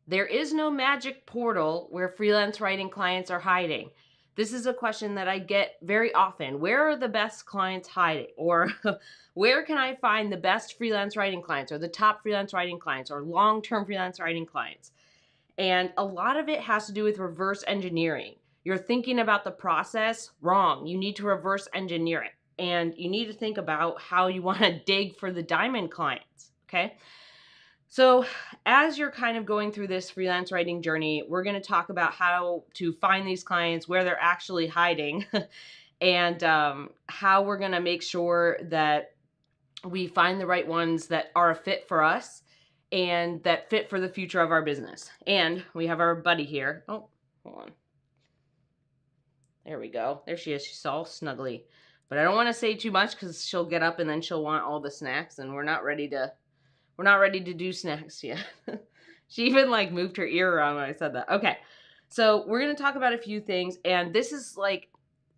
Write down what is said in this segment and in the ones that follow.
There is no magic portal where freelance writing clients are hiding. This is a question that I get very often. Where are the best clients hiding? Or where can I find the best freelance writing clients, or the top freelance writing clients, or long term freelance writing clients? And a lot of it has to do with reverse engineering. You're thinking about the process wrong. You need to reverse engineer it. And you need to think about how you want to dig for the diamond clients. Okay. So, as you're kind of going through this freelance writing journey, we're going to talk about how to find these clients, where they're actually hiding, and how we're going to make sure that we find the right ones that are a fit for us and that fit for the future of our business. And we have our buddy here. Oh, hold on. There we go. There she is. She's all snuggly. But I don't want to say too much because she'll get up and then she'll want all the snacks, and we're not ready to do snacks yet. She even like moved her ear around when I said that. Okay. So we're going to talk about a few things. And this is like,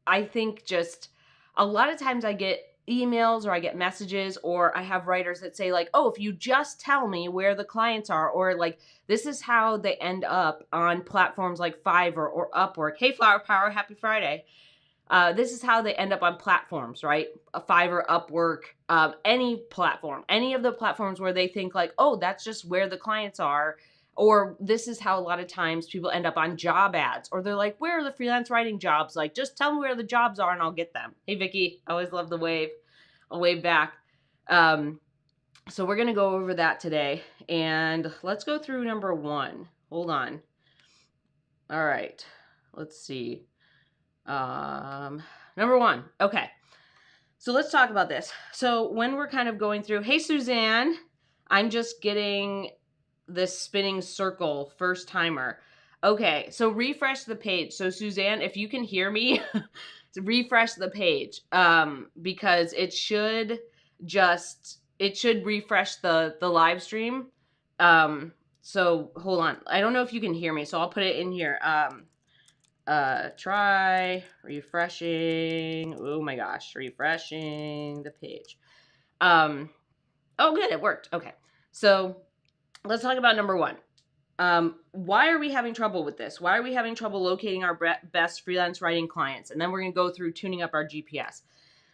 I think just a lot of times I get emails or I get messages, or I have writers that say like, oh, if you just tell me where the clients are, or like, this is how they end up on platforms like Fiverr or Upwork. Hey, Flower Power, happy Friday. This is how they end up on platforms, right? A Fiverr, Upwork, any platform, any of the platforms where they think like, oh, that's just where the clients are. Or this is how a lot of times people end up on job ads, or they're like, where are the freelance writing jobs? Like, just tell me where the jobs are and I'll get them. Hey, Vicky, I always love the wave. I'll wave back. So we're going to go over that today, and let's go through number one. Hold on. All right. Let's see. Number one. Okay. So let's talk about this. So when we're kind of going through, hey, Suzanne, I'm just getting this spinning circle first timer. Okay. So refresh the page. So Suzanne, if you can hear me, refresh the page. Because it should refresh the live stream. So hold on. I don't know if you can hear me, so I'll put it in here. Try refreshing. Oh my gosh, refreshing the page. Oh good, it worked. Okay. So let's talk about number one. Why are we having trouble with this? Why are we having trouble locating our best freelance writing clients? And then we're going to go through tuning up our GPS.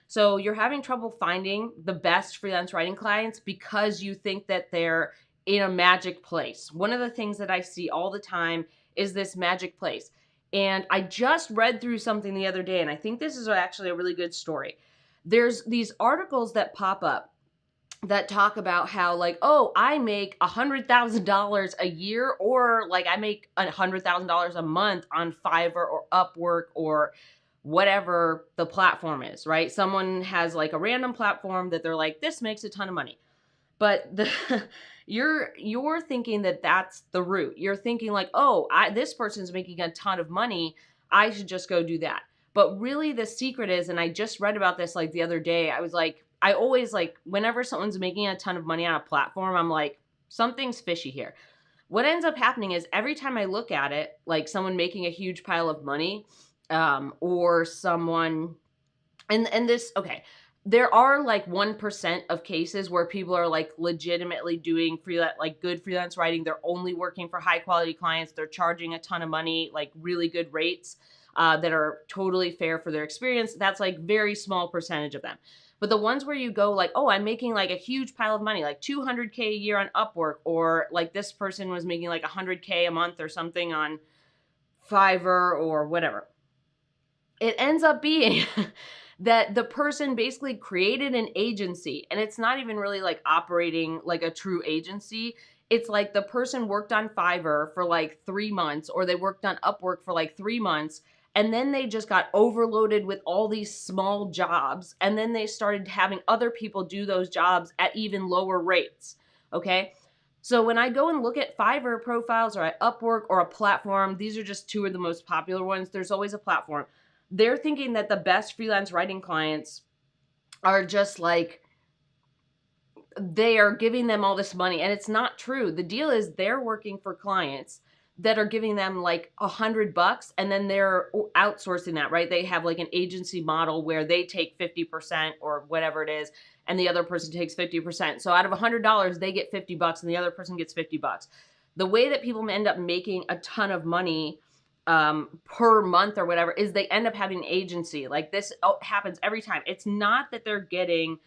So you're having trouble finding the best freelance writing clients because you think that they're in a magic place. One of the things that I see all the time is this magic place. And I just read through something the other day, and I think this is actually a really good story. There's these articles that pop up that talk about how like, oh, I make $100,000 a year, or like I make $100,000 a month on Fiverr or Upwork or whatever the platform is, right? Someone has like a random platform that they're like, this makes a ton of money. But you're thinking that that's the route. You're thinking like, oh, this person's making a ton of money, I should just go do that. But really the secret is, and I just read about this like the other day, I was like, I always like, whenever someone's making a ton of money on a platform, I'm like, something's fishy here. What ends up happening is every time I look at it, like someone making a huge pile of money, or someone, and this, okay, there are like 1% of cases where people are like legitimately doing freelance, like good freelance writing. They're only working for high quality clients. They're charging a ton of money, like really good rates, that are totally fair for their experience. That's like very small percentage of them. But the ones where you go like, oh, I'm making like a huge pile of money, like 200K a year on Upwork, or like this person was making like 100K a month or something on Fiverr or whatever. It ends up being that the person basically created an agency, and it's not even really like operating like a true agency. It's like the person worked on Fiverr for like 3 months, or they worked on Upwork for like 3 months, and then they just got overloaded with all these small jobs, and then they started having other people do those jobs at even lower rates. Okay. So when I go and look at Fiverr profiles or at Upwork or a platform, these are just two of the most popular ones. There's always a platform. They're thinking that the best freelance writing clients are just like, they are giving them all this money, and it's not true. The deal is they're working for clients that are giving them like $100, and then they're outsourcing that, right? They have like an agency model where they take 50% or whatever it is, and the other person takes 50%. So out of $100, they get $50 and the other person gets $50. the way that people end up making a ton of money per month or whatever is they end up having an agency. Like this happens every time. It's not that they're getting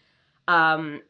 the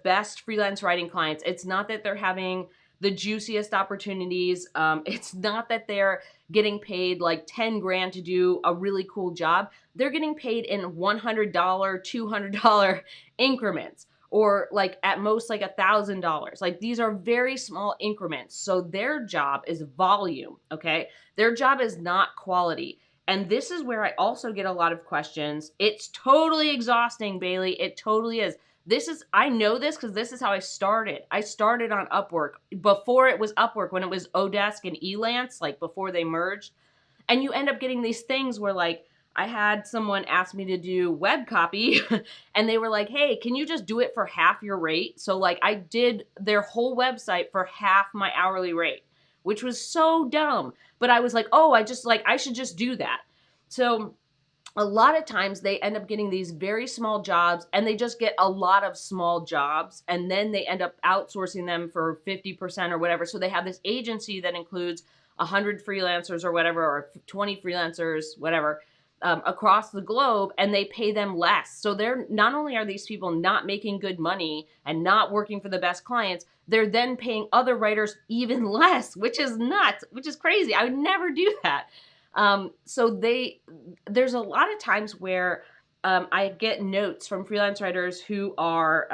best freelance writing clients. It's not that they're having the juiciest opportunities. It's not that they're getting paid like 10 grand to do a really cool job. They're getting paid in $100, $200 increments, or like at most like $1,000. Like these are very small increments. So their job is volume. Okay. Their job is not quality. And this is where I also get a lot of questions. It's totally exhausting, Bailey. It totally is. I know this because this is how I started. I started on Upwork before it was Upwork, when it was Odesk and Elance, like before they merged. And you end up getting these things where like, I had someone ask me to do web copy and they were like, hey, can you just do it for half your rate? So like I did their whole website for half my hourly rate, which was so dumb. But I was like, oh, I should just do that. So a lot of times they end up getting these very small jobs, and they just get a lot of small jobs, and then they end up outsourcing them for 50% or whatever. So they have this agency that includes 100 freelancers or whatever, or 20 freelancers, whatever, across the globe, and they pay them less. So they're not only are these people not making good money and not working for the best clients, they're then paying other writers even less, which is nuts, which is crazy. I would never do that. So there's a lot of times where I get notes from freelance writers who are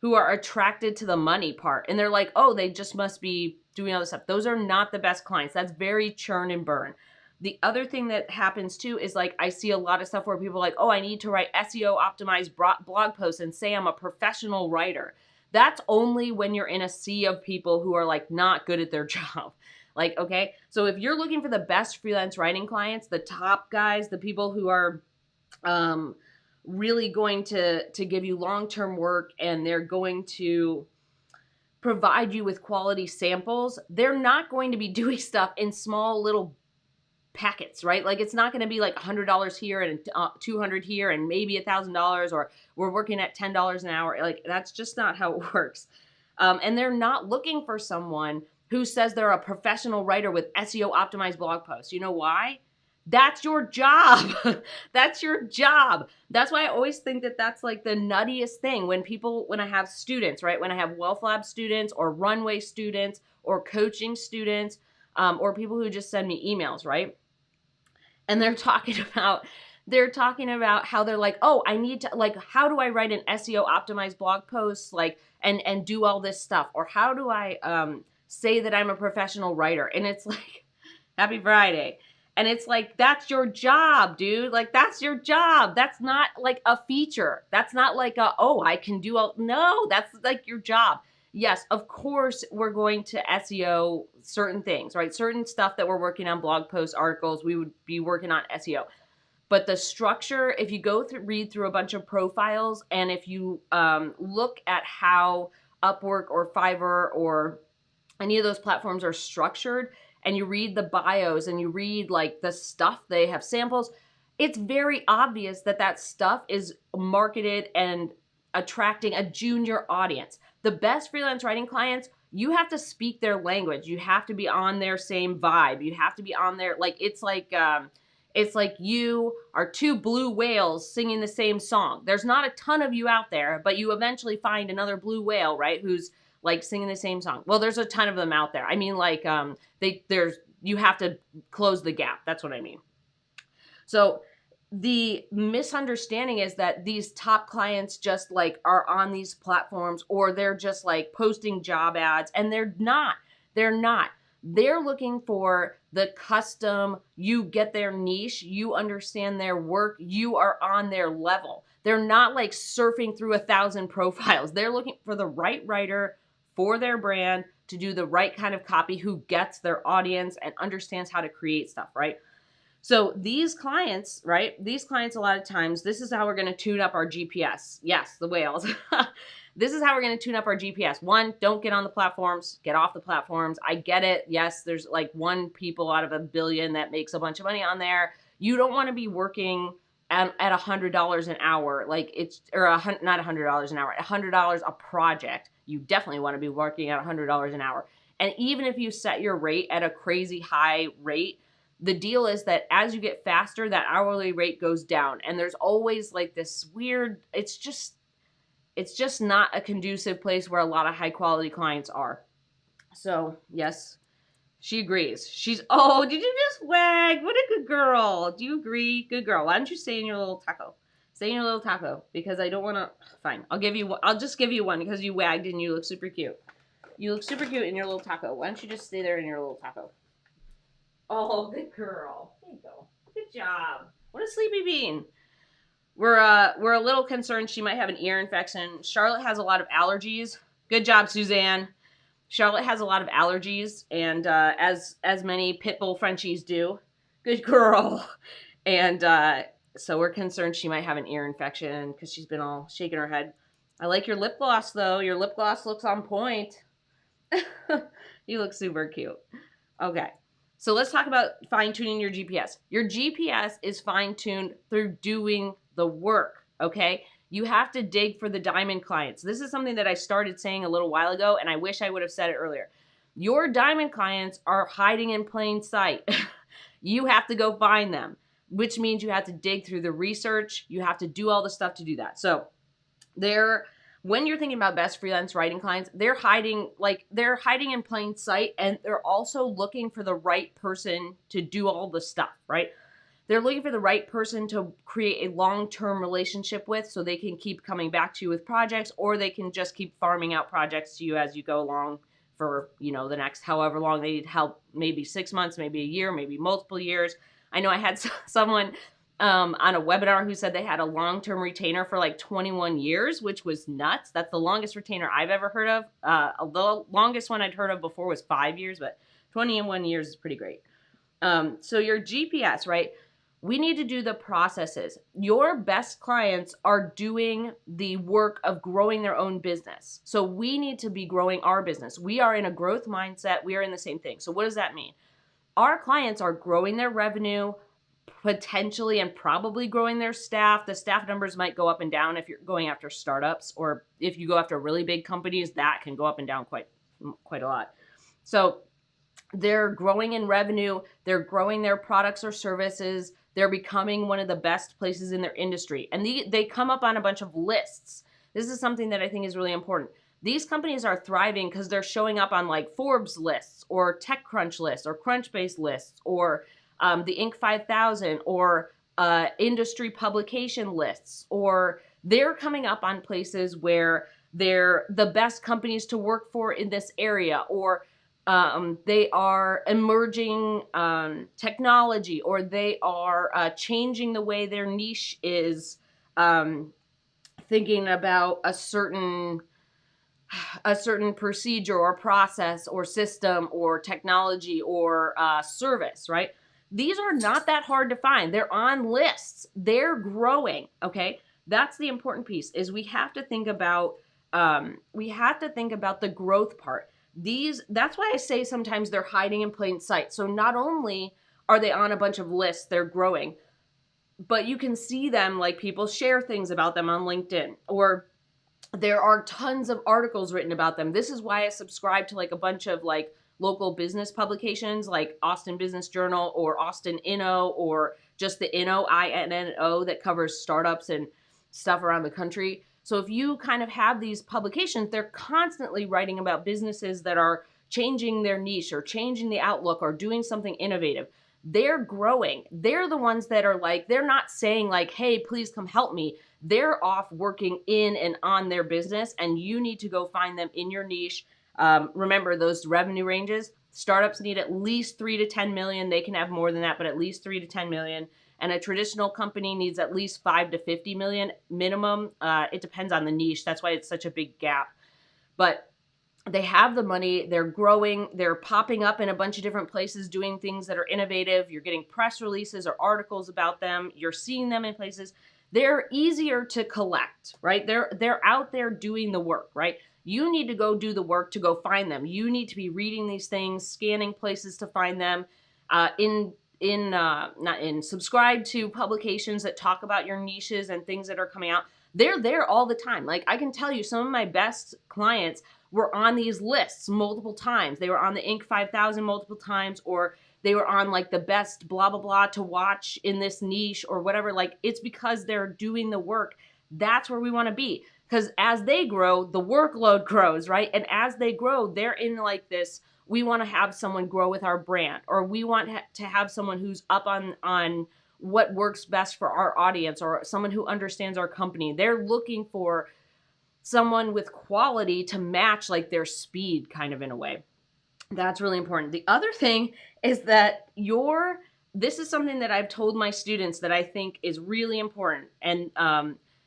attracted to the money part, and they're like, oh, they just must be doing all this stuff. Those are not the best clients. That's very churn and burn. The other thing that happens too is like I see a lot of stuff where people are like, oh, I need to write SEO optimized blog posts and say I'm a professional writer. That's only when you're in a sea of people who are like not good at their job. Like, okay, so if you're looking for the best freelance writing clients, the top guys, the people who are really going to give you long-term work, and they're going to provide you with quality samples, they're not going to be doing stuff in small little packets, right? Like it's not going to be like $100 here and $200 here and maybe $1,000, or we're working at $10 an hour. Like that's just not how it works. And they're not looking for someone who says they're a professional writer with SEO optimized blog posts. You know why? That's your job. That's your job. That's why I always think that that's like the nuttiest thing when I have students, right? When I have Wealth Lab students or Runway students or coaching students, or people who just send me emails, right? And they're talking about how they're like, oh, I need to, like, how do I write an SEO optimized blog post, like, and do all this stuff? Or how do I say that I'm a professional writer? And it's like, happy Friday. And it's like, that's your job, dude. Like, that's your job. That's not like a feature. That's not like oh, I can do no, that's like your job. Yes, of course, we're going to SEO certain things, right? Certain stuff that we're working on, blog posts, articles, we would be working on SEO. But the structure, if you go through, read through a bunch of profiles, and if you look at how Upwork or Fiverr or any of those platforms are structured, and you read the bios and you read like the stuff, they have samples, it's very obvious that that stuff is marketed and attracting a junior audience. The best freelance writing clients, you have to speak their language. You have to be on their same vibe. You have to be on their, like, it's like you are two blue whales singing the same song. There's not a ton of you out there, but you eventually find another blue whale, right? Who's like singing the same song. Well, there's a ton of them out there. I mean, like, you have to close the gap. That's what I mean. So the misunderstanding is that these top clients just like are on these platforms, or they're just like posting job ads, and they're not. They're looking for the custom, you get their niche, you understand their work, you are on their level. They're not like surfing through 1,000 profiles. They're looking for the right writer for their brand to do the right kind of copy, who gets their audience and understands how to create stuff, right? So these clients, right? These clients, a lot of times, this is how we're going to tune up our GPS. Yes, the whales. This is how we're going to tune up our GPS. One, don't get on the platforms. Get off the platforms. I get it. Yes, there's like 1 people out of 1 billion that makes a bunch of money on there. You don't want to be working at $100 an hour, like it's, or not $100 an hour, $100 a project, you definitely want to be working at $100 an hour. And even if you set your rate at a crazy high rate, the deal is that as you get faster, that hourly rate goes down. And there's always like this weird, it's just not a conducive place where a lot of high quality clients are. So yes, she agrees. Oh, did you just wag? What a good girl. Do you agree? Good girl. Why don't you stay in your little taco? Stay in your little taco, because I don't want to, fine. I'll just give you one because you wagged and you look super cute. You look super cute in your little taco. Why don't you just stay there in your little taco? Oh, good girl. There you go. Good job. What a sleepy bean. We're a little concerned she might have an ear infection. Charlotte has a lot of allergies. Good job, Suzanne. Charlotte has a lot of allergies, and as many pit bull Frenchies do. Good girl. And so we're concerned she might have an ear infection because she's been all shaking her head. I like your lip gloss, though. Your lip gloss looks on point. You look super cute. Okay. So let's talk about fine-tuning your GPS. Your GPS is fine-tuned through doing the work, okay? You have to dig for the diamond clients. This is something that I started saying a little while ago, and I wish I would have said it earlier. Your diamond clients are hiding in plain sight. You have to go find them, which means you have to dig through the research. You have to do all the stuff to do that. So when you're thinking about best freelance writing clients, they're hiding in plain sight, and they're also looking for the right person to do all the stuff, right? They're looking for the right person to create a long-term relationship with so they can keep coming back to you with projects, or they can just keep farming out projects to you as you go along for, the next however long they need help, maybe 6 months, maybe a year, maybe multiple years. I know I had someone on a webinar who said they had a long-term retainer for like 21 years, which was nuts. That's the longest retainer I've ever heard of. The longest one I'd heard of before was 5 years, but 21 years is pretty great. So your GPS, right? We need to do the processes. Your best clients are doing the work of growing their own business. So we need to be growing our business. We are in a growth mindset. We are in the same thing. So what does that mean? Our clients are growing their revenue, potentially and probably growing their staff. The staff numbers might go up and down if you're going after startups, or if you go after really big companies, that can go up and down quite a lot. So they're growing in revenue, they're growing their products or services, they're becoming one of the best places in their industry. And they come up on a bunch of lists. This is something that I think is really important. These companies are thriving because they're showing up on like Forbes lists or TechCrunch lists or Crunchbase lists or the Inc. 5000 or industry publication lists, or they're coming up on places where they're the best companies to work for in this area, or they are emerging technology, or they are changing the way their niche is, thinking about a certain procedure or process or system or technology or service, right? These are not that hard to find. They're on lists. They're growing, okay? That's the important piece, is we have to think about the growth part. That's why I say sometimes they're hiding in plain sight. So not only are they on a bunch of lists, they're growing, but you can see them, like people share things about them on LinkedIn, or there are tons of articles written about them. This is why I subscribe to like a bunch of like local business publications like Austin Business Journal or Austin Inno, or just the Inno, INNO, that covers startups and stuff around the country. So if you kind of have these publications, they're constantly writing about businesses that are changing their niche or changing the outlook or doing something innovative. They're growing. They're the ones that are like, they're not saying like, hey, please come help me. They're off working in and on their business, and you need to go find them in your niche. Remember those revenue ranges. Startups need at least 3 to 10 million. They can have more than that, but at least 3 to 10 million. And a traditional company needs at least 5 to 50 million minimum. It depends on the niche. That's why it's such a big gap. But they have the money, they're growing, they're popping up in a bunch of different places doing things that are innovative. You're getting press releases or articles about them. You're seeing them in places. They're easier to collect, right? They're out there doing the work, right? You need to go do the work to go find them. You need to be reading these things, scanning places to find them. not in subscribe to publications that talk about your niches and things that are coming out. They're there all the time. Like, I can tell you, some of my best clients were on these lists multiple times. They were on the Inc. 5000 multiple times, or they were on like the best blah blah blah to watch in this niche or whatever. Like, it's because they're doing the work. That's where we want to be, because as they grow, the workload grows, right? And as they grow, they're in like this, we want to have someone grow with our brand, or we want to have someone who's up on what works best for our audience, or someone who understands our company. They're looking for someone with quality to match like their speed, kind of, in a way. That's really important. The other thing is that this is something that I've told my students that I think is really important. And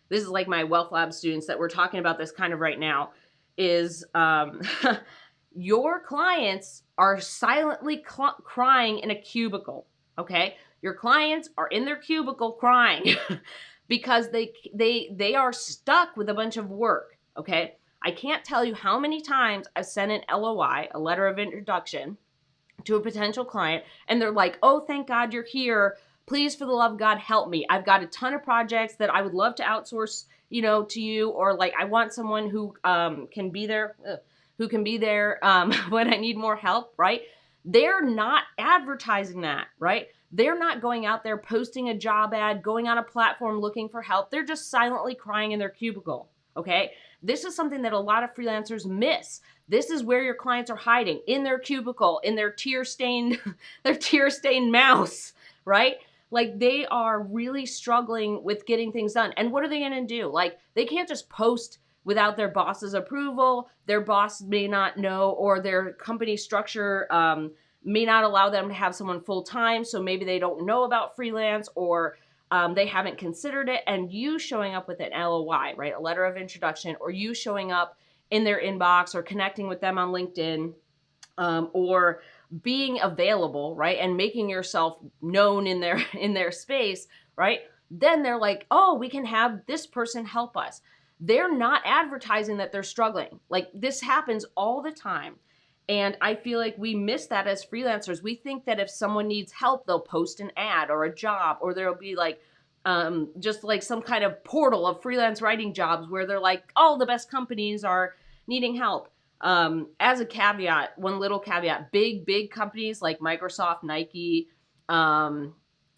this is like my Wealth Lab students that we're talking about this kind of right now, is your clients are silently crying in a cubicle, okay? Your clients are in their cubicle crying because they are stuck with a bunch of work, okay? I can't tell you how many times I've sent an LOI, a letter of introduction, to a potential client, and they're like, oh, thank God you're here. Please, for the love of God, help me. I've got a ton of projects that I would love to outsource, to you, or like, I want someone who can be there, when I need more help, right? They're not advertising that, right? They're not going out there posting a job ad, going on a platform looking for help. They're just silently crying in their cubicle, okay? This is something that a lot of freelancers miss. This is where your clients are hiding, in their cubicle, in their tear-stained mouse, right? Like, they are really struggling with getting things done. And what are they going to do? Like, they can't just post without their boss's approval. Their boss may not know, or their company structure may not allow them to have someone full-time. So maybe they don't know about freelance, or they haven't considered it. And you showing up with an LOI, right, a letter of introduction, or you showing up in their inbox, or connecting with them on LinkedIn, or being available, right, and making yourself known in their space, right? Then they're like, oh, we can have this person help us. They're not advertising that they're struggling. Like, this happens all the time. And I feel like we miss that as freelancers. We think that if someone needs help, they'll post an ad or a job, or there'll be like just like some kind of portal of freelance writing jobs where they're like, all the best companies are needing help. As a caveat, one little caveat, big companies like Microsoft, Nike,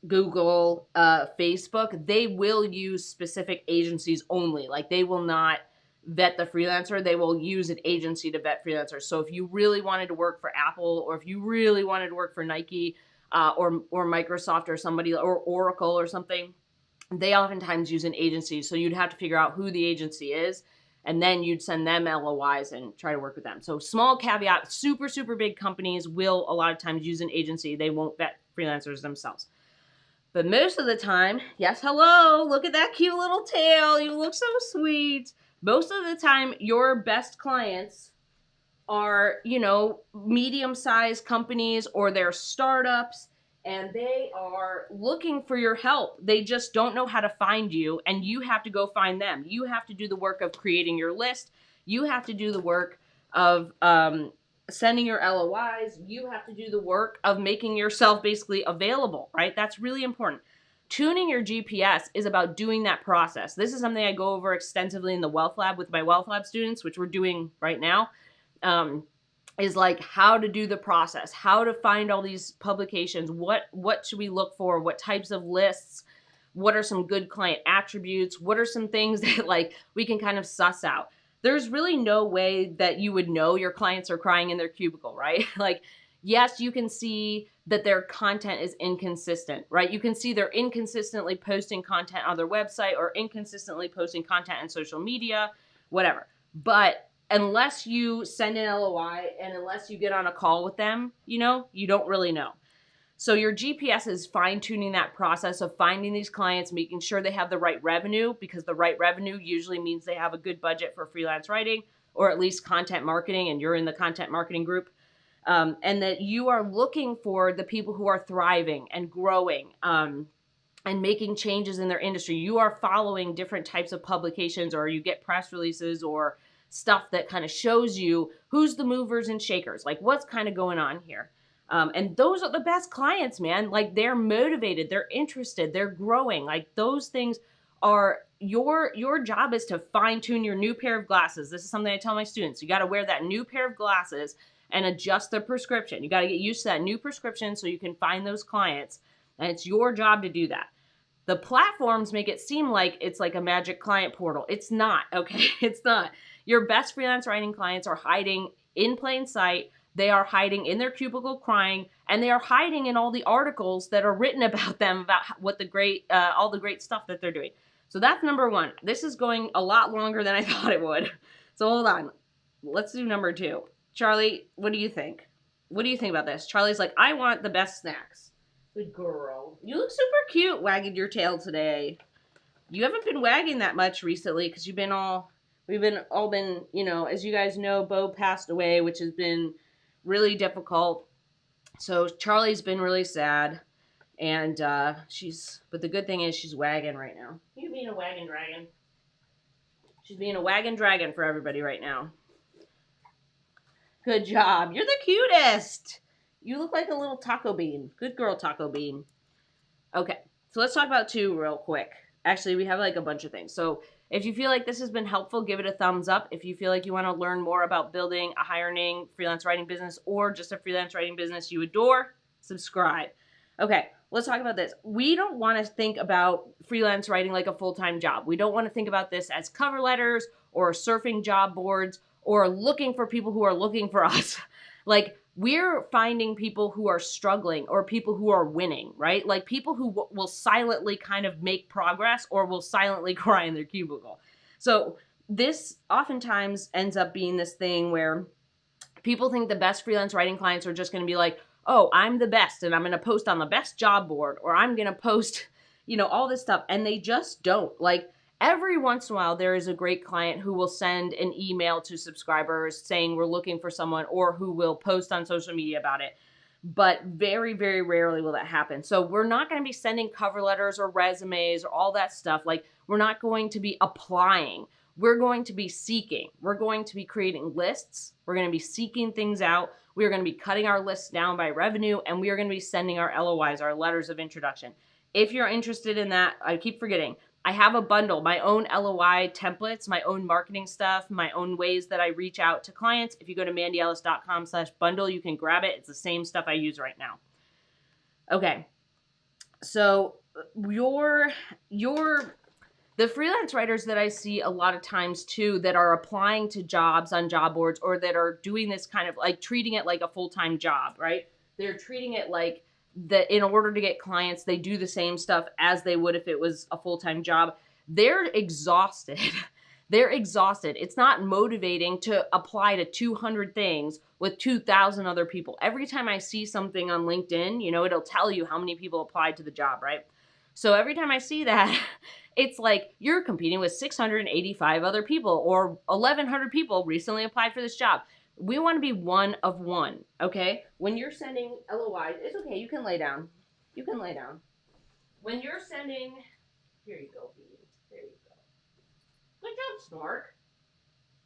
Google, Facebook, they will use specific agencies only. Like, they will not vet the freelancer. They will use an agency to vet freelancers. So if you really wanted to work for Apple, or if you really wanted to work for Nike, or Microsoft, or somebody, or Oracle or something, they oftentimes use an agency. So you'd have to figure out who the agency is, and then you'd send them LOIs and try to work with them. So, small caveat, super, super big companies will a lot of times use an agency. They won't vet freelancers themselves. But most of the time, yes, hello, look at that cute little tail. You look so sweet. Most of the time, your best clients are, medium-sized companies, or they're startups, and they are looking for your help. They just don't know how to find you, and you have to go find them. You have to do the work of creating your list. You have to do the work of sending your LOIs. You have to do the work of making yourself basically available, right? That's really important. Tuning your GPS is about doing that process. This is something I go over extensively in the Wealth Lab with my Wealth Lab students, which we're doing right now. Is like how to do the process, how to find all these publications, what should we look for, what types of lists, what are some good client attributes, what are some things that like we can kind of suss out. There's really no way that you would know your clients are crying in their cubicle, right? Like, yes, you can see that their content is inconsistent, right? You can see they're inconsistently posting content on their website, or inconsistently posting content on social media, whatever. But unless you send an LOI, and unless you get on a call with them, you don't really know. So your GPS is fine-tuning that process of finding these clients, making sure they have the right revenue, because the right revenue usually means they have a good budget for freelance writing, or at least content marketing, and you're in the content marketing group. And that you are looking for the people who are thriving and growing, and making changes in their industry. You are following different types of publications, or you get press releases, or stuff that kind of shows you who's the movers and shakers, like what's kind of going on here. And those are the best clients, man. Like, they're motivated, they're interested, they're growing. Like, those things are your job is to fine tune your new pair of glasses. This is something I tell my students. You got to wear that new pair of glasses and adjust the prescription. You got to get used to that new prescription so you can find those clients. And it's your job to do that. The platforms make it seem like it's like a magic client portal. It's not, okay? It's not. Your best freelance writing clients are hiding in plain sight. They are hiding in their cubicle crying, and they are hiding in all the articles that are written about them, about what the great, all the great stuff that they're doing. So that's number one. This is going a lot longer than I thought it would. So hold on. Let's do number two. Charlie, what do you think? What do you think about this? Charlie's like, I want the best snacks. Good girl. You look super cute wagging your tail today. You haven't been wagging that much recently because we've been, you know, as you guys know, Bo passed away, which has been really difficult. So Charlie's been really sad. And but the good thing is she's wagging right now. You being a wagging dragon? She's being a wagging dragon for everybody right now. Good job. You're the cutest. You look like a little taco bean. Good girl, taco bean. Okay, so let's talk about two real quick. Actually, we have like a bunch of things. So if you feel like this has been helpful, give it a thumbs up. If you feel like you want to learn more about building a high earning freelance writing business or just a freelance writing business you adore, subscribe. Okay, let's talk about this. We don't want to think about freelance writing like a full-time job. We don't want to think about this as cover letters or surfing job boards or looking for people who are looking for us. Like, we're finding people who are struggling or people who are winning, right? Like, people who will silently kind of make progress or will silently cry in their cubicle. So this oftentimes ends up being this thing where people think the best freelance writing clients are just going to be like, oh, I'm the best and I'm going to post on the best job board, or I'm going to post, you know, all this stuff. And they just don't. Like, every once in a while, there is a great client who will send an email to subscribers saying we're looking for someone, or who will post on social media about it. But very, very rarely will that happen. So we're not going to be sending cover letters or resumes or all that stuff. Like, we're not going to be applying. We're going to be seeking. We're going to be creating lists. We're going to be seeking things out. We are going to be cutting our lists down by revenue, and we are going to be sending our LOIs, our letters of introduction. If you're interested in that, I keep forgetting, I have a bundle, my own LOI templates, my own marketing stuff, my own ways that I reach out to clients. If you go to mandyellis.com/bundle, you can grab it. It's the same stuff I use right now. Okay. So the freelance writers that I see a lot of times too, that are applying to jobs on job boards, or that are doing this kind of like treating it like a full-time job, right? They're treating it like that in order to get clients, they do the same stuff as they would if it was a full-time job. They're exhausted. They're exhausted. It's not motivating to apply to 200 things with 2,000 other people. Every time I see something on LinkedIn, you know, it'll tell you how many people applied to the job, right? So every time I see that, it's like you're competing with 685 other people, or 1,100 people recently applied for this job. We want to be one of one, okay? When you're sending LOIs, it's okay. You can lay down. You can lay down. When you're sending, here you go, Bean. There you go. Good job, Snork.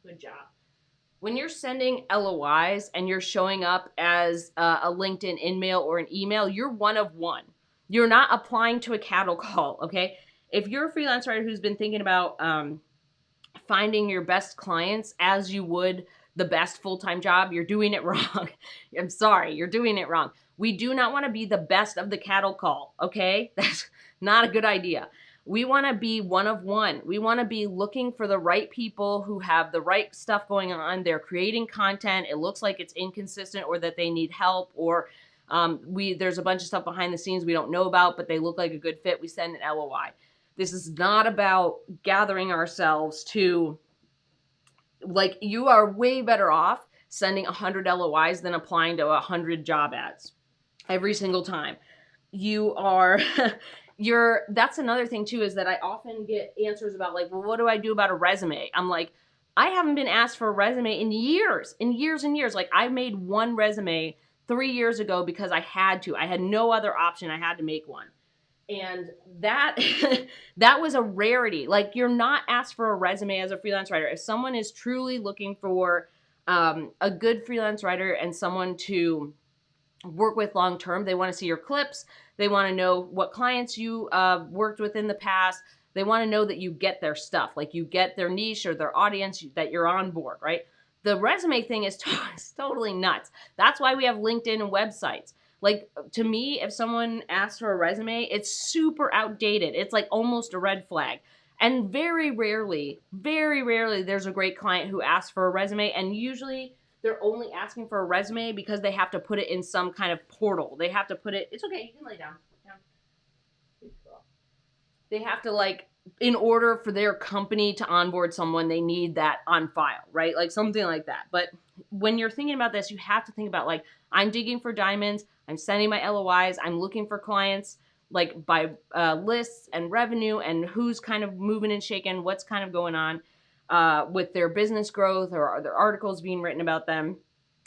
Good job. When you're sending LOIs and you're showing up as a LinkedIn InMail or an email, you're one of one. You're not applying to a cattle call, okay? If you're a freelance writer who's been thinking about finding your best clients as you would the best full-time job, you're doing it wrong. I'm sorry, you're doing it wrong. We do not want to be the best of the cattle call, okay? That's not a good idea. We want to be one of one. We want to be looking for the right people who have the right stuff going on. They're creating content. It looks like it's inconsistent, or that they need help, or there's a bunch of stuff behind the scenes we don't know about, but they look like a good fit. We send an LOI. This is not about gathering ourselves to, like, you are way better off sending 100 LOIs than applying to 100 job ads every single time. You are, that's another thing too, is that I often get answers about like, well, what do I do about a resume? I'm like, I haven't been asked for a resume in years and years. Like, I made one resume 3 years ago because I had to. I had no other option. I had to make one. And that that was a rarity. Like, you're not asked for a resume as a freelance writer. If someone is truly looking for a good freelance writer and someone to work with long term. They want to see your clips. They want to know what clients you worked with in the past. They want to know that you get their stuff, like you get their niche or their audience, that you're on board, right? The resume thing is totally nuts. That's why we have LinkedIn and websites. Like, to me, if someone asks for a resume, it's super outdated. It's like almost a red flag. And very rarely, there's a great client who asks for a resume. And usually they're only asking for a resume because they have to put it in some kind of portal. They have to put it, it's okay, you can lay down. They have to, like, in order for their company to onboard someone, they need that on file, right? Like something like that. But when you're thinking about this, you have to think about, like, I'm digging for diamonds, I'm sending my LOIs, I'm looking for clients, like by lists and revenue and who's kind of moving and shaking, what's kind of going on with their business growth, or are there articles being written about them.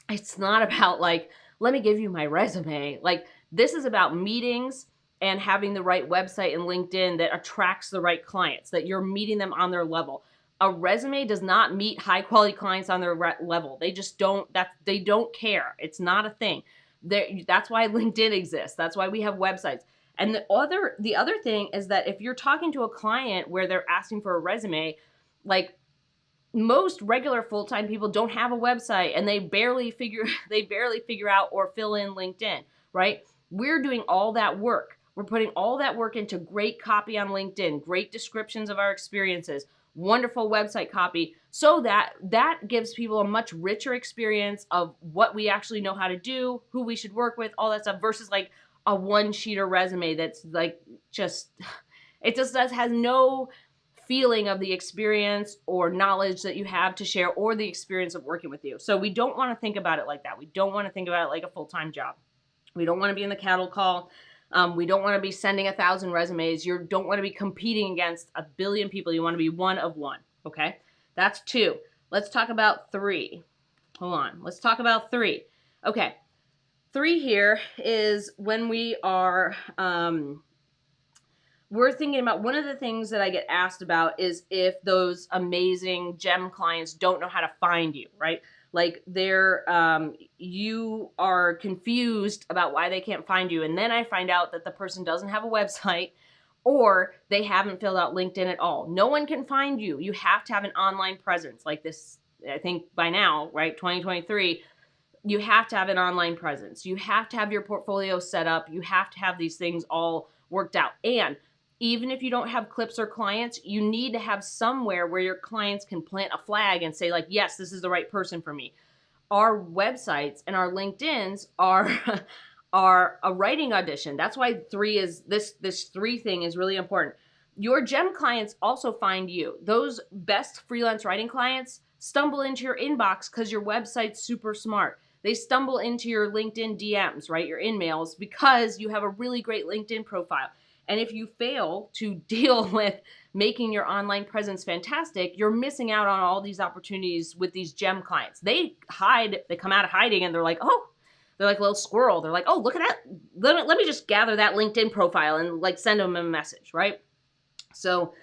It's not about, like, let me give you my resume. Like, this is about meetings and having the right website and LinkedIn that attracts the right clients, that you're meeting them on their level. A resume does not meet high quality clients on their level. They just don't, they don't care. It's not a thing. That's why LinkedIn exists. That's why we have websites. And the other thing is that if you're talking to a client where they're asking for a resume, like, most regular full-time people don't have a website, and they barely figure out or fill in LinkedIn, right? We're doing all that work. We're putting all that work into great copy on LinkedIn, great descriptions of our experiences, wonderful website copy, so that gives people a much richer experience of what we actually know how to do, who we should work with, all that stuff, versus like a one-sheeter resume that's like it just has no feeling of the experience or knowledge that you have to share, or the experience of working with you. So we don't want to think about it like that. We don't want to think about it like a full-time job. We don't want to be in the cattle call. We don't want to be sending 1,000 resumes. You don't want to be competing against a billion people. You want to be one of one. Okay, that's 2. Let's talk about 3. Hold on. Let's talk about 3. Okay, 3 here is when we are we're thinking about, one of the things that I get asked about is if those amazing gem clients don't know how to find you, right? Like, you are confused about why they can't find you. And then I find out that the person doesn't have a website, or they haven't filled out LinkedIn at all. No one can find you. You have to have an online presence like this. I think by now, right? 2023, you have to have an online presence. You have to have your portfolio set up. You have to have these things all worked out. And even if you don't have clips or clients, you need to have somewhere where your clients can plant a flag and say, like, yes, this is the right person for me. Our websites and our LinkedIns are are a writing audition. That's why 3 is this 3 thing is really important. Your gem clients also find you. Those best freelance writing clients stumble into your inbox because your website's super smart. They stumble into your LinkedIn DMs, right? Your in-mails, because you have a really great LinkedIn profile. And if you fail to deal with making your online presence fantastic, you're missing out on all these opportunities with these gem clients. They come out of hiding, and they're like, oh, they're like a little squirrel. They're like, oh, look at that. Let me just gather that LinkedIn profile and, like, send them a message, right? So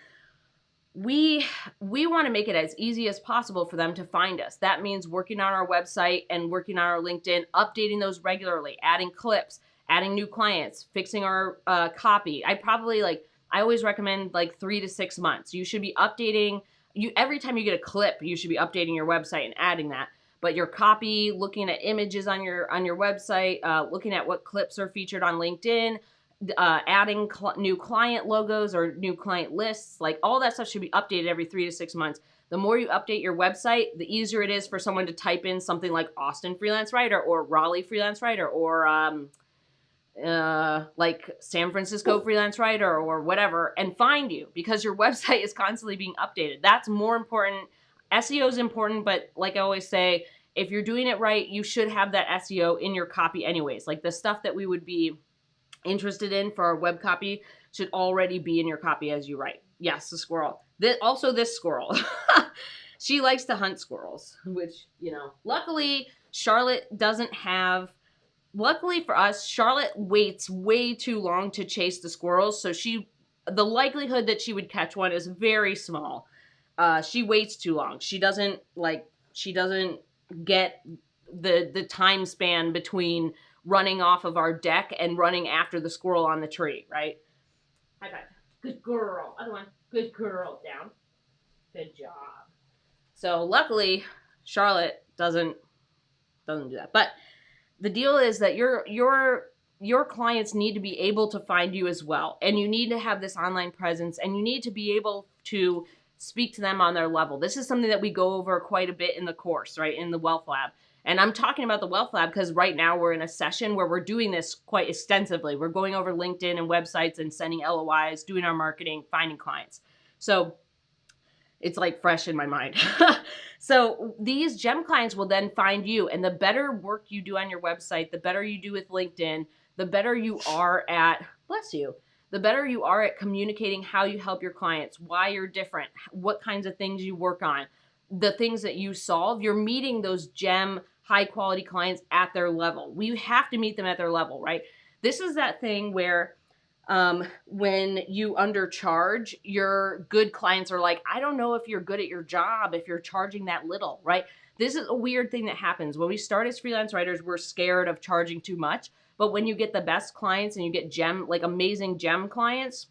we want to make it as easy as possible for them to find us. That means working on our website and working on our LinkedIn, updating those regularly, adding clips, adding new clients, fixing our copy. I always recommend like 3 to 6 months. You should be updating, every time you get a clip, you should be updating your website and adding that. But your copy, looking at images on your website, looking at what clips are featured on LinkedIn, adding new client logos or new client lists, like all that stuff should be updated every 3 to 6 months. The more you update your website, the easier it is for someone to type in something like Austin freelance writer or Raleigh freelance writer or like San Francisco freelance writer or whatever, and find you, because your website is constantly being updated. That's more important. SEO is important, but like I always say, if you're doing it right, you should have that SEO in your copy anyways. Like, the stuff that we would be interested in for our web copy should already be in your copy as you write. Yes, the squirrel. This squirrel. She likes to hunt squirrels, which, luckily Charlotte doesn't have. Luckily for us, Charlotte waits way too long to chase the squirrels, so the likelihood that she would catch one is very small. She waits too long. She doesn't get the time span between running off of our deck and running after the squirrel on the tree, right? High five. Good girl. Other one. Good girl. Down. Good job. So luckily, Charlotte doesn't do that. But the deal is that your clients need to be able to find you as well. And you need to have this online presence, and you need to be able to speak to them on their level. This is something that we go over quite a bit in the course, right? In the Wealth Lab. And I'm talking about the Wealth Lab because right now we're in a session where we're doing this quite extensively. We're going over LinkedIn and websites and sending LOIs, doing our marketing, finding clients. So it's like fresh in my mind. So these gem clients will then find you, and the better work you do on your website, the better you do with LinkedIn, the better you are at, bless you, the better you are at communicating how you help your clients, why you're different, what kinds of things you work on, the things that you solve. You're meeting those gem high quality clients at their level. We have to meet them at their level, right? This is that thing where when you undercharge, your good clients are like, I don't know if you're good at your job if you're charging that little, right? This is a weird thing that happens. When we start as freelance writers, we're scared of charging too much. But when you get the best clients and you get amazing gem clients,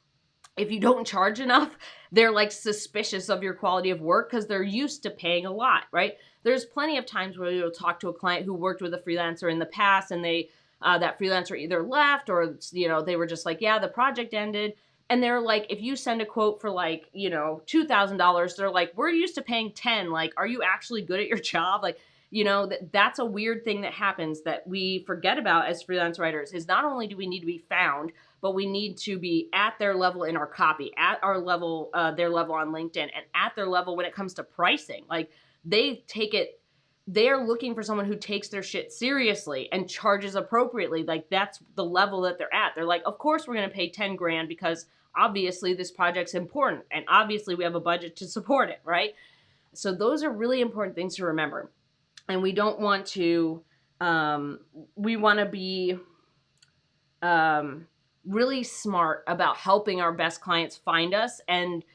if you don't charge enough, they're like suspicious of your quality of work because they're used to paying a lot, right? There's plenty of times where you'll talk to a client who worked with a freelancer in the past, and that freelancer either left or, they were just like, yeah, the project ended. And they're like, if you send a quote for like, $2,000, they're like, we're used to paying 10. Like, are you actually good at your job? Like, that's a weird thing that happens that we forget about as freelance writers is not only do we need to be found, but we need to be at their level in our copy, at our level, their level on LinkedIn, and at their level when it comes to pricing. Like they're looking for someone who takes their shit seriously and charges appropriately. Like that's the level that they're at. They're like, of course we're going to pay 10 grand because obviously this project's important and obviously we have a budget to support it, right? So those are really important things to remember. And we don't want to, we want to be really smart about helping our best clients find us. And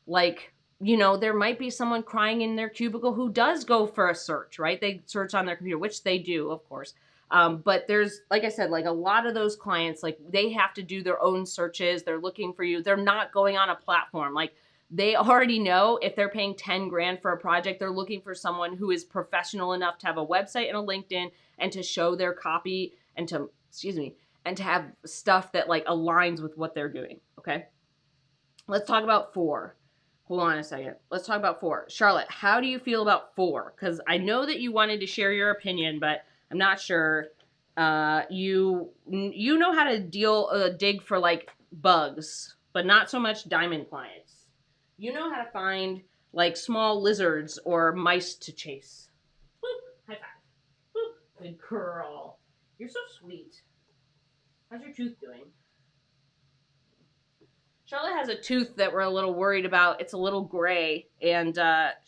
there might be someone crying in their cubicle who does go for a search, right? They search on their computer, which they do, of course. But there's, like I said, like a lot of those clients, like they have to do their own searches. They're looking for you. They're not going on a platform. Like they already know if they're paying 10 grand for a project, they're looking for someone who is professional enough to have a website and a LinkedIn and to show their copy and to have stuff that like aligns with what they're doing. Okay. Let's talk about 4. Hold on a second. Let's talk about 4. Charlotte, how do you feel about 4? Because I know that you wanted to share your opinion, but I'm not sure. You know how to dig for like bugs, but not so much diamond clients. You know how to find like small lizards or mice to chase. Boop. High five. Boop. Good girl. You're so sweet. How's your tooth doing? Charlotte has a tooth that we're a little worried about. It's a little gray, and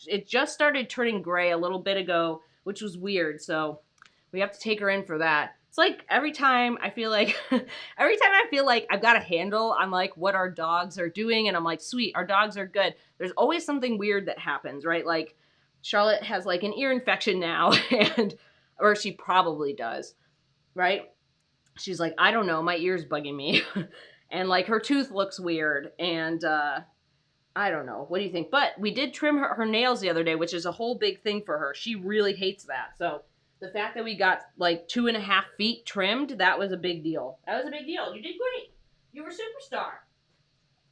it just started turning gray a little bit ago, which was weird. So we have to take her in for that. It's like every time I feel like I've got a handle on like what our dogs are doing, and I'm like, sweet, our dogs are good. There's always something weird that happens, right? Like Charlotte has like an ear infection now, or she probably does, right? She's like, I don't know, my ear's bugging me. And like her tooth looks weird, and I don't know. What do you think? But we did trim her nails the other day, which is a whole big thing for her. She really hates that. So the fact that we got like 2.5 feet trimmed, that was a big deal. That was a big deal. You did great. You were a superstar.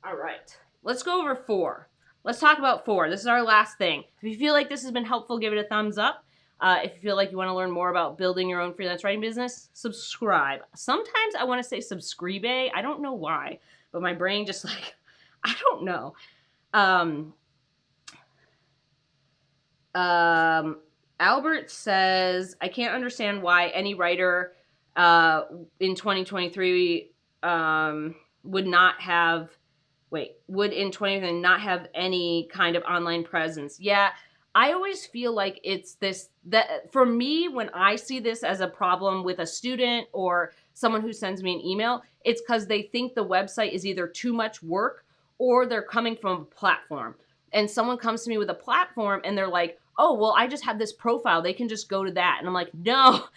All right. Let's go over 4. Let's talk about 4. This is our last thing. If you feel like this has been helpful, give it a thumbs up. If you feel like you want to learn more about building your own freelance writing business, subscribe. Sometimes I want to say subscribe. I don't know why, but my brain just like, I don't know. Albert says, I can't understand why any writer in 2023 would in 2023 not have any kind of online presence. Yeah. I always feel like it's that for me, when I see this as a problem with a student or someone who sends me an email, it's because they think the website is either too much work or they're coming from a platform. And someone comes to me with a platform and they're like, oh, well, I just have this profile. They can just go to that. And I'm like, no.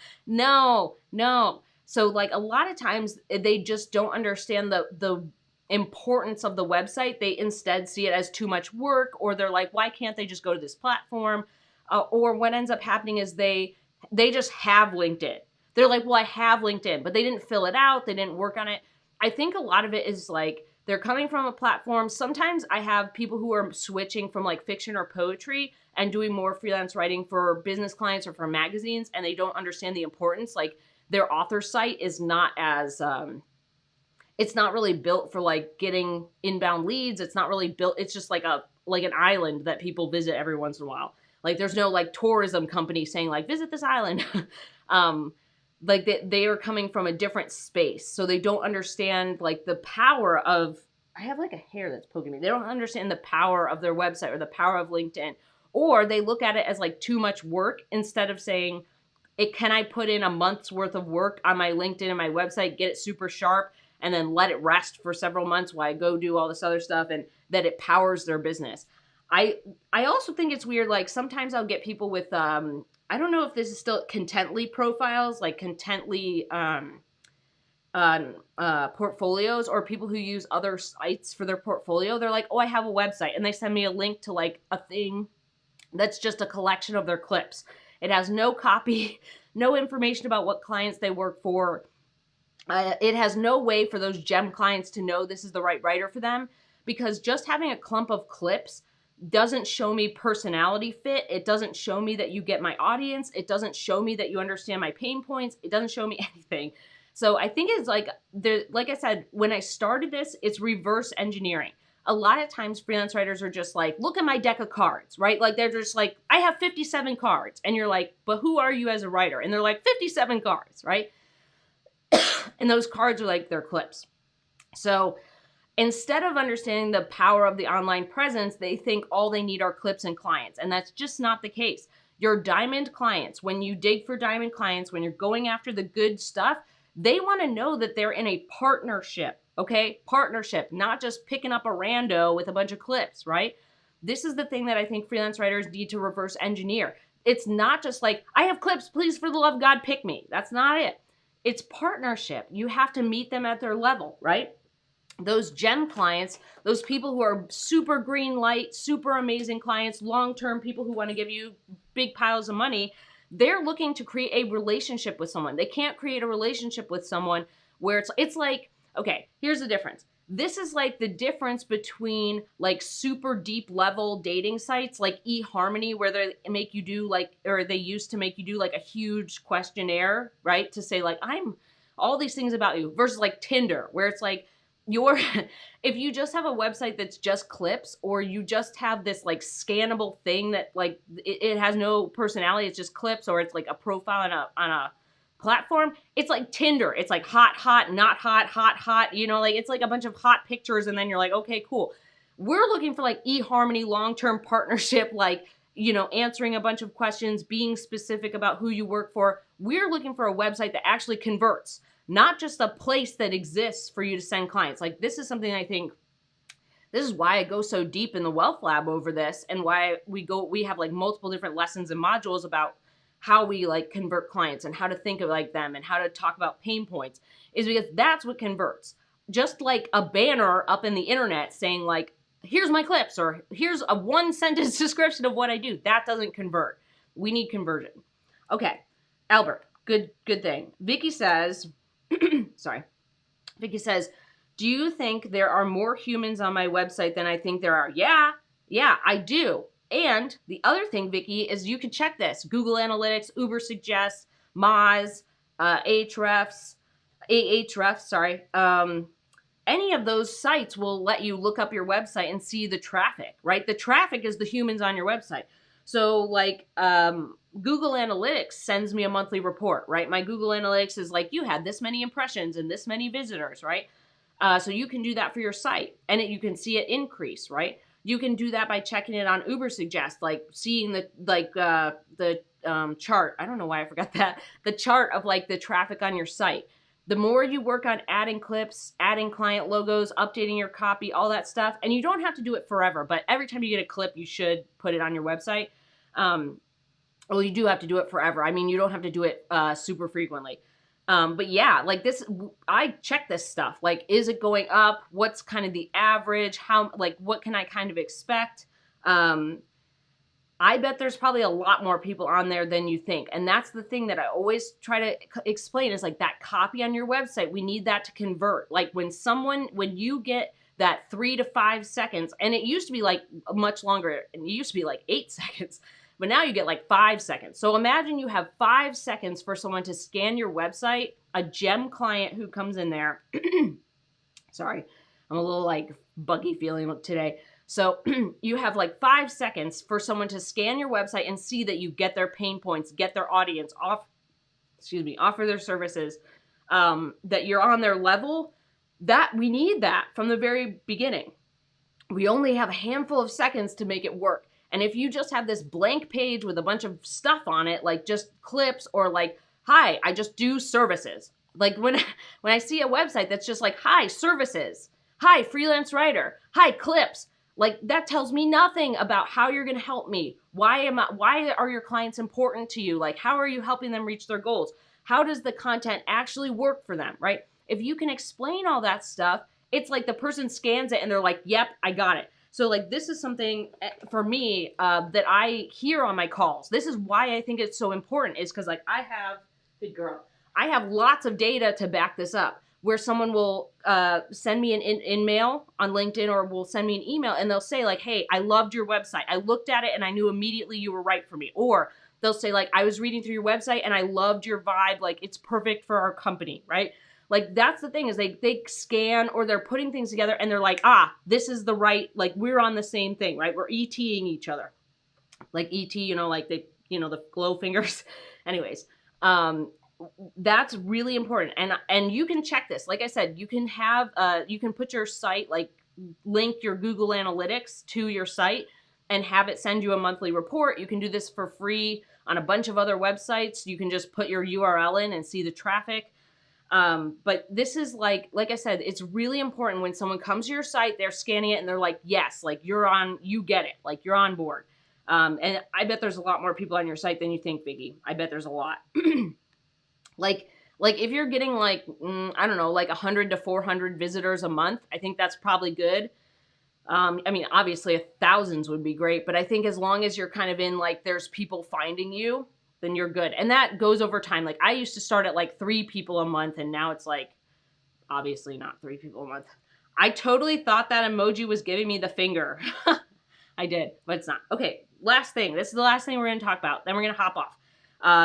So like a lot of times they just don't understand the importance of the website. They instead see it as too much work, or they're like, why can't they just go to this platform? Or what ends up happening is they just have LinkedIn. They're like, well, I have LinkedIn, but they didn't fill it out. They didn't work on it. I think a lot of it is like they're coming from a platform. Sometimes I have people who are switching from like fiction or poetry and doing more freelance writing for business clients or for magazines, and they don't understand the importance. Like their author site is not as it's not really built for like getting inbound leads. It's not really built. It's just like an island that people visit every once in a while. Like there's no like tourism company saying like visit this island. Like they are coming from a different space, so they don't understand like the power of. I have like a hair that's poking me. They don't understand the power of their website or the power of LinkedIn, or they look at it as like too much work instead of saying, "It can I put in a month's worth of work on my LinkedIn and my website, get it super sharp, and then let it rest for several months while I go do all this other stuff," and that it powers their business. I also think it's weird. Like sometimes I'll get people with I don't know if this is still Contently profiles, like Contently portfolios, or people who use other sites for their portfolio. They're like, oh, I have a website, and they send me a link to like a thing that's just a collection of their clips. It has no copy, no information about what clients they work for. It has no way for those gem clients to know this is the right writer for them, because just having a clump of clips doesn't show me personality fit. It doesn't show me that you get my audience. It doesn't show me that you understand my pain points. It doesn't show me anything. So I think it's like like I said, when I started this, it's reverse engineering. A lot of times freelance writers are just like, look at my deck of cards, right? Like they're just like, I have 57 cards. And you're like, but who are you as a writer? And they're like, 57 cards, right? And those cards are like their clips. So instead of understanding the power of the online presence, they think all they need are clips and clients. And that's just not the case. Your diamond clients, when you dig for diamond clients, when you're going after the good stuff, they want to know that they're in a partnership, okay? Partnership, not just picking up a rando with a bunch of clips, right? This is the thing that I think freelance writers need to reverse engineer. It's not just like, I have clips, please, for the love of God, pick me. That's not it. It's partnership. You have to meet them at their level, right? Those gem clients, those people who are super green light, super amazing clients, long-term people who want to give you big piles of money, they're looking to create a relationship with someone. They can't create a relationship with someone where it's like, okay, here's the difference. This is like the difference between like super deep level dating sites like eHarmony, where they make you do like, or they used to make you do like a huge questionnaire, right? To say like, I'm all these things about you, versus like Tinder, where it's like, if you just have a website that's just clips, or you just have this like scannable thing that like it has no personality, it's just clips, or it's like a profile on a platform, it's like Tinder. It's like hot, hot, not hot, hot, hot, you know, like it's like a bunch of hot pictures, and then you're like, okay, cool. We're looking for like eHarmony long-term partnership, like, you know, answering a bunch of questions, being specific about who you work for. We're looking for a website that actually converts, not just a place that exists for you to send clients. Like this is something I think, this is why I go so deep in the Wealth Lab over this, and why we have like multiple different lessons and modules about how we like convert clients and how to think of like them and how to talk about pain points, is because that's what converts. Just like a banner up in the internet saying like, here's my clips, or here's a one sentence description of what I do, that doesn't convert. We need conversion. Okay, Albert, good thing. Vicky says, sorry. Vicky says, do you think there are more humans on my website than I think there are? Yeah, I do. And the other thing, Vicky, is you can check this. Google Analytics, Uber Suggests, Moz, Ahrefs, sorry. Any of those sites will let you look up your website and see the traffic, right? The traffic is the humans on your website. So like Google Analytics sends me a monthly report, right? My Google Analytics is like, you had this many impressions and this many visitors, right? So you can do that for your site, and you can see it increase, right? You can do that by checking it on Uber Suggest, like seeing the chart. I don't know why I forgot that. The chart of like the traffic on your site. The more you work on adding clips, adding client logos, updating your copy, all that stuff, and you don't have to do it forever, but every time you get a clip, you should put it on your website. Well, you do have to do it forever. I mean, you don't have to do it super frequently. But yeah, like this, I check this stuff. Like, is it going up? What's kind of the average? How, like, what can I kind of expect? I bet there's probably a lot more people on there than you think. And that's the thing that I always try to explain is like that copy on your website. We need that to convert. Like when you get that 3 to 5 seconds, and it used to be like much longer, and it used to be like 8 seconds, but now you get like 5 seconds. So imagine you have 5 seconds for someone to scan your website, a gem client who comes in there. Sorry, I'm a little like buggy feeling today. So you have like 5 seconds for someone to scan your website and see that you get their pain points, get their audience, offer their services, that you're on their level. That we need that from the very beginning. We only have a handful of seconds to make it work. And if you just have this blank page with a bunch of stuff on it, like just clips or like, hi, I just do services. Like when I see a website that's just like, hi, services, hi, freelance writer, hi, clips, like that tells me nothing about how you're going to help me. Why are your clients important to you? Like, how are you helping them reach their goals? How does the content actually work for them, right? If you can explain all that stuff, it's like the person scans it and they're like, yep, I got it. So like this is something for me that I hear on my calls. This is why I think it's so important, is because like I have lots of data to back this up, where someone will send me an email on LinkedIn, or will send me an email and they'll say like, hey, I loved your website. I looked at it and I knew immediately you were right for me. Or they'll say like, I was reading through your website and I loved your vibe. Like it's perfect for our company, right? Like that's the thing, is they scan, or they're putting things together and they're like, this is the right, like we're on the same thing, right? We're ETing each other. Like ET, like they, the glow fingers. Anyways, that's really important. And you can check this. Like I said, you can have, you can put your site, like link your Google Analytics to your site and have it send you a monthly report. You can do this for free on a bunch of other websites. You can just put your URL in and see the traffic. But this is like I said, it's really important when someone comes to your site, they're scanning it and they're like, yes, like you get it, like you're on board. And I bet there's a lot more people on your site than you think, Biggie. I bet there's a lot. Like if you're getting like, I don't know, like 100 to 400 visitors a month, I think that's probably good. I mean, obviously thousands would be great, but I think as long as you're kind of in like, there's people finding you, then you're good. And that goes over time. Like I used to start at like 3 people a month, and now it's like, obviously not 3 people a month. I totally thought that emoji was giving me the finger. I did, but it's not. Okay, last thing. This is the last thing we're going to talk about. Then we're going to hop off.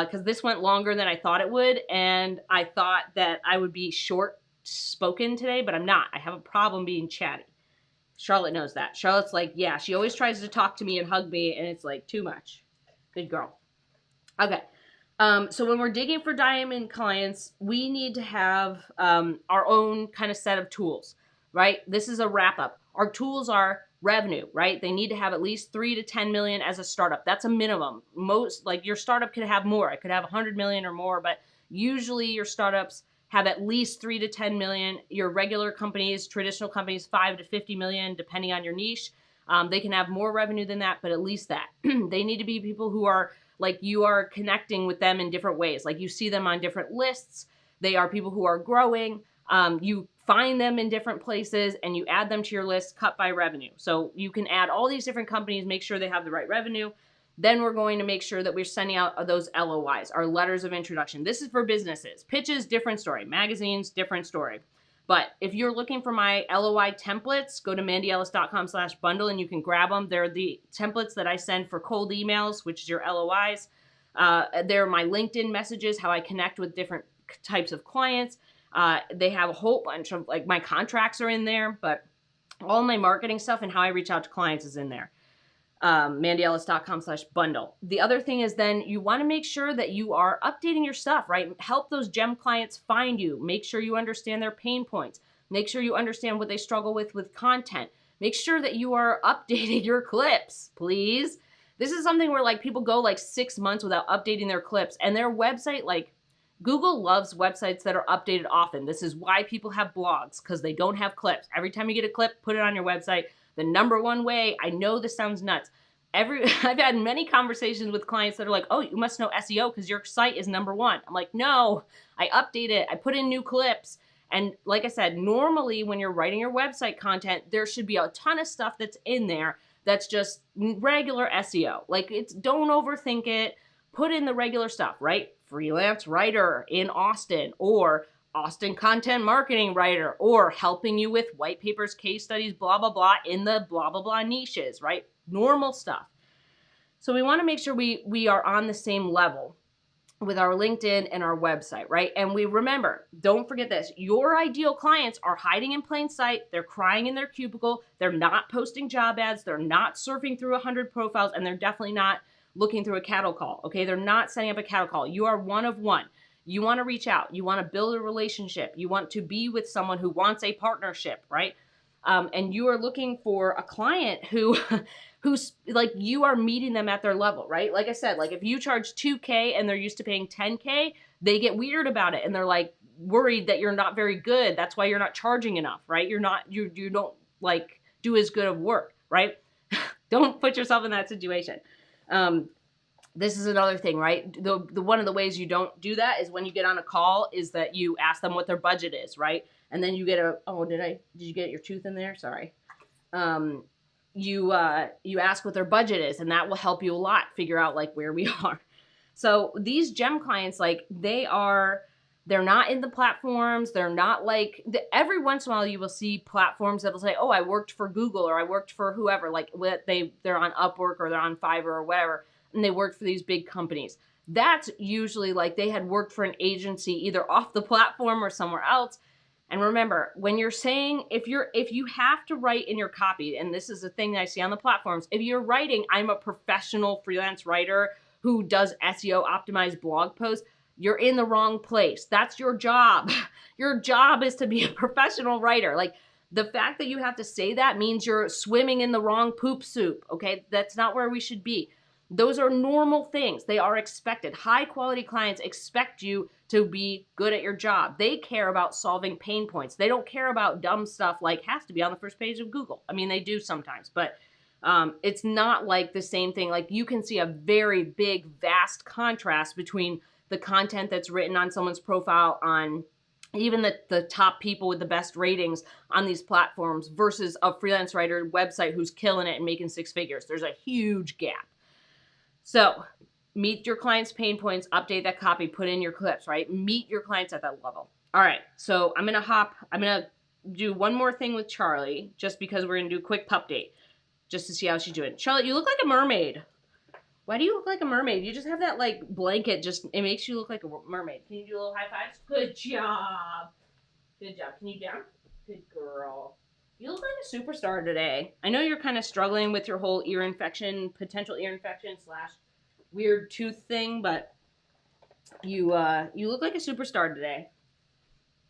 Because this went longer than I thought it would, and I thought that I would be short-spoken today, but I'm not. I have a problem being chatty. Charlotte knows that. Charlotte's like, yeah, she always tries to talk to me and hug me, and it's like too much. Good girl. Okay. So when we're digging for diamond clients, we need to have our own kind of set of tools, right? This is a wrap-up. Our tools are revenue, right? They need to have at least 3 to 10 million as a startup. That's a minimum. Most, like your startup could have more. It could have 100 million or more, but usually your startups have at least 3 to 10 million. Your regular companies, traditional companies, 5 to 50 million, depending on your niche. They can have more revenue than that, but at least that. They need to be people who are like, you are connecting with them in different ways. Like you see them on different lists. They are people who are growing. You find them in different places and you add them to your list, cut by revenue. So you can add all these different companies, make sure they have the right revenue. Then we're going to make sure that we're sending out those LOIs, our letters of introduction. This is for businesses. Pitches, different story. Magazines, different story. But if you're looking for my LOI templates, go to mandyellis.com/bundle and you can grab them. They're the templates that I send for cold emails, which is your LOIs. They're my LinkedIn messages, how I connect with different types of clients. They have a whole bunch of, like, my contracts are in there, but all my marketing stuff and how I reach out to clients is in there. mandyellis.com/bundle. The other thing is then you want to make sure that you are updating your stuff, right? Help those gem clients find you. Make sure you understand their pain points. Make sure you understand what they struggle with content. Make sure that you are updating your clips, please. This is something where like people go like 6 months without updating their clips, and their website, like, Google loves websites that are updated often. This is why people have blogs, because they don't have clips. Every time you get a clip, put it on your website. The number one way, I know this sounds nuts, I've had many conversations with clients that are like, oh, you must know SEO because your site is #1. I'm like, no, I update it. I put in new clips. And like I said, normally when you're writing your website content, there should be a ton of stuff that's in there that's just regular SEO. Like, it's, don't overthink it. Put in the regular stuff, right? Freelance writer in Austin, or Austin content marketing writer, or helping you with white papers, case studies, blah, blah, blah, in the blah, blah, blah niches, right? Normal stuff. So we want to make sure we are on the same level with our LinkedIn and our website, right? And we remember, don't forget this, your ideal clients are hiding in plain sight. They're crying in their cubicle. They're not posting job ads. They're not surfing through 100 profiles, and they're definitely not looking through a cattle call, okay? They're not setting up a cattle call. You are one of one. You want to reach out. You want to build a relationship. You want to be with someone who wants a partnership, right? And you are looking for a client who's like, you are meeting them at their level, right? Like I said, like if you charge $2K and they're used to paying $10K, they get weird about it. And they're like worried that you're not very good. That's why you're not charging enough, right? You don't like do as good of work, right? Don't put yourself in that situation. This is another thing, right? The one of the ways you don't do that is when you get on a call is that you ask them what their budget is, right? And then you get did you get your tooth in there? Sorry. You ask what their budget is, and that will help you a lot figure out like where we are. So these gem clients, like they're not in the platforms. They're not like, every once in a while you will see platforms that will say, oh, I worked for Google, or I worked for whoever, like they're on Upwork or they're on Fiverr or whatever, and they worked for these big companies. That's usually like they had worked for an agency either off the platform or somewhere else. And remember, when you're saying, if you have to write in your copy, and this is a thing that I see on the platforms, if you're writing, I'm a professional freelance writer who does SEO optimized blog posts, you're in the wrong place. That's your job. Your job is to be a professional writer. Like, the fact that you have to say that means you're swimming in the wrong poop soup, okay? That's not where we should be. Those are normal things. They are expected. High quality clients expect you to be good at your job. They care about solving pain points. They don't care about dumb stuff like has to be on the first page of Google. I mean, they do sometimes, but it's not like the same thing. Like, you can see a very big, vast contrast between the content that's written on someone's profile on even the top people with the best ratings on these platforms versus a freelance writer website who's killing it and making 6 figures. There's a huge gap. So meet your clients' pain points, update that copy, put in your clips, right? Meet your clients at that level. All right, so I'm going to do one more thing with Charlie, just because we're going to do a quick pup date, just to see how she's doing. Charlotte, you look like a mermaid. Why do you look like a mermaid? You just have that, like, blanket, it makes you look like a mermaid. Can you do a little high fives? Good job. Good job. Can you down? Good girl. You look like a superstar today. I know you're kind of struggling with your whole ear infection, potential ear infection / weird tooth thing, but you look like a superstar today.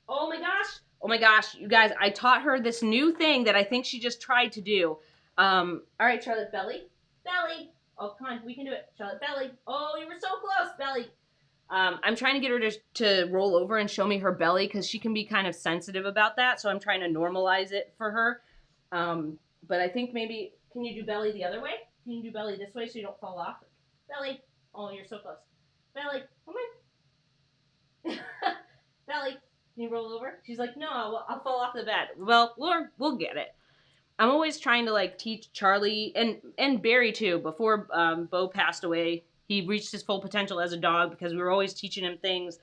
Oh my gosh. Oh my gosh. You guys, I taught her this new thing that I think she just tried to do. All right, Charlotte, belly. Belly. Oh, come on. We can do it. Charlotte, belly. Oh, you were so close, belly. I'm trying to get her to roll over and show me her belly because she can be kind of sensitive about that. So I'm trying to normalize it for her. But I think maybe, can you do belly the other way? Can you do belly this way so you don't fall off? Belly. Oh, you're so close. Belly. Come on. Belly. Can you roll over? She's like, no, I'll fall off the bed. Well, we'll get it. I'm always trying to like teach Charlie and Barry too. Before Bo passed away, he reached his full potential as a dog because we were always teaching him things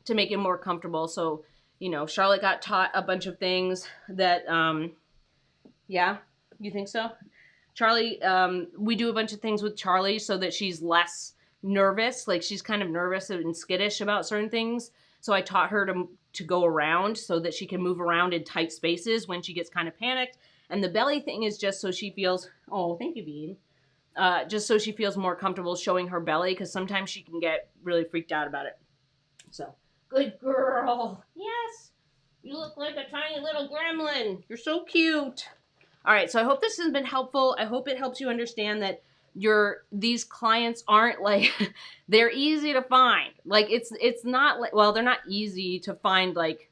to make him more comfortable. So, you know, Charlotte got taught a bunch of things that, yeah, you think so? Charlie, we do a bunch of things with Charlie so that she's less nervous. Like, she's kind of nervous and skittish about certain things. So I taught her to go around so that she can move around in tight spaces when she gets kind of panicked. And the belly thing is just so she feels, oh, thank you, Bean. Just so she feels more comfortable showing her belly, because sometimes she can get really freaked out about it. So, good girl. Yes. You look like a tiny little gremlin. You're so cute. All right, so I hope this has been helpful. I hope it helps you understand that these clients aren't like, they're easy to find. Like, it's not like, well, they're not easy to find, like,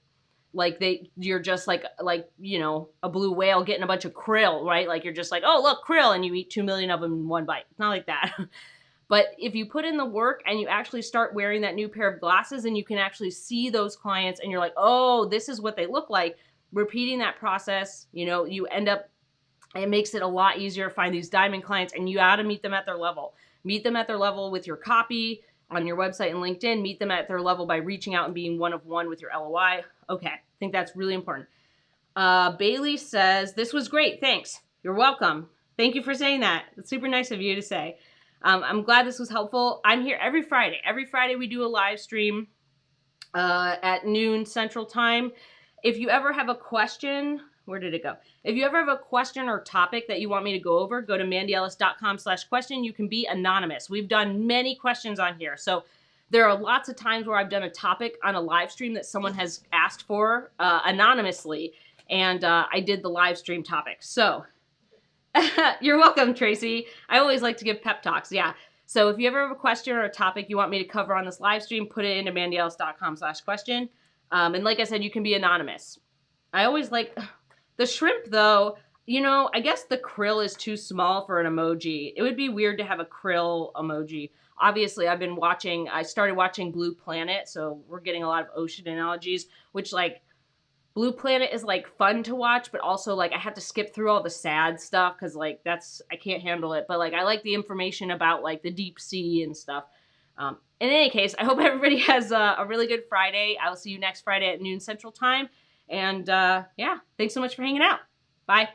you're just like, you know, a blue whale getting a bunch of krill, right? Like you're just like, oh, look, krill, and you eat 2 million of them in one bite. It's not like that. But if you put in the work and you actually start wearing that new pair of glasses and you can actually see those clients and you're like, oh, this is what they look like, repeating that process, you know, you end up, it makes it a lot easier to find these diamond clients, and you got to meet them at their level. Meet them at their level with your copy on your website and LinkedIn. Meet them at their level by reaching out and being one-of-one with your LOI. Okay, I think that's really important. Bailey says, this was great. Thanks. You're welcome. Thank you for saying that. It's super nice of you to say. I'm glad this was helpful. I'm here every Friday. Every Friday we do a live stream at noon Central Time. If you ever have a question, where did it go? If you ever have a question or topic that you want me to go over, go to mandyellis.com/question. You can be anonymous. We've done many questions on here. So there are lots of times where I've done a topic on a live stream that someone has asked for anonymously, and I did the live stream topic. So you're welcome, Tracy. I always like to give pep talks. Yeah. So if you ever have a question or a topic you want me to cover on this live stream, put it into mandyellis.com/question. And like I said, you can be anonymous. I always like the shrimp, though. You know, I guess the krill is too small for an emoji. It would be weird to have a krill emoji. Obviously, I started watching Blue Planet, so we're getting a lot of ocean analogies, which, like, Blue Planet is, like, fun to watch, but also, like, I have to skip through all the sad stuff because, like, I can't handle it. But, like, I like the information about, like, the deep sea and stuff. In any case, I hope everybody has a really good Friday. I will see you next Friday at noon Central Time. And, yeah, thanks so much for hanging out. Bye.